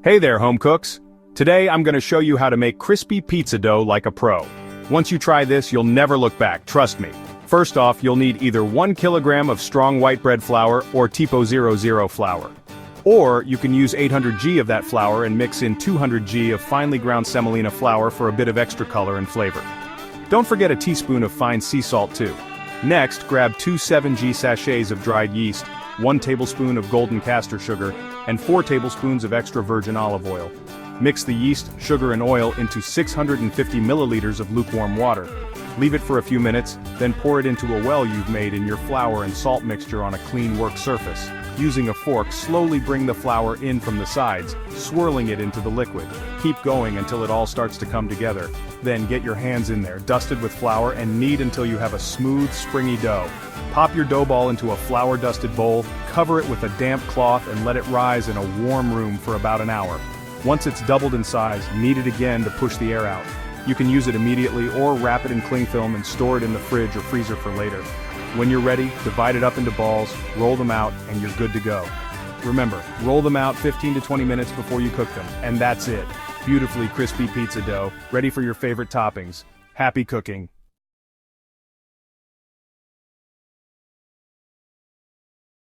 Hey there, home cooks! Today I'm gonna show you how to make crispy pizza dough like a pro. Once you try this, you'll never look back, trust me. First off, you'll need either 1 kilogram of strong white bread flour or Tipo 00 flour. Or, you can use 800 g of that flour and mix in 200 g of finely ground semolina flour for a bit of extra color and flavor. Don't forget a teaspoon of fine sea salt too. Next, grab 2 7G sachets of dried yeast, 1 tablespoon of golden castor sugar, and 4 tablespoons of extra virgin olive oil. Mix the yeast, sugar and oil into 650 milliliters of lukewarm water. Leave it for a few minutes, then pour it into a well you've made in your flour and salt mixture on a clean work surface. Using a fork, slowly bring the flour in from the sides, swirling it into the liquid. Keep going until it all starts to come together. Then get your hands in there, dusted with flour, and knead until you have a smooth, springy dough. Pop your dough ball into a flour-dusted bowl, cover it with a damp cloth and let it rise in a warm room for about an hour. Once it's doubled in size, knead it again to push the air out. You can use it immediately or wrap it in cling film and store it in the fridge or freezer for later. When you're ready, divide it up into balls, roll them out, and you're good to go. Remember, roll them out 15 to 20 minutes before you cook them, and that's it. Beautifully crispy pizza dough, ready for your favorite toppings. Happy cooking!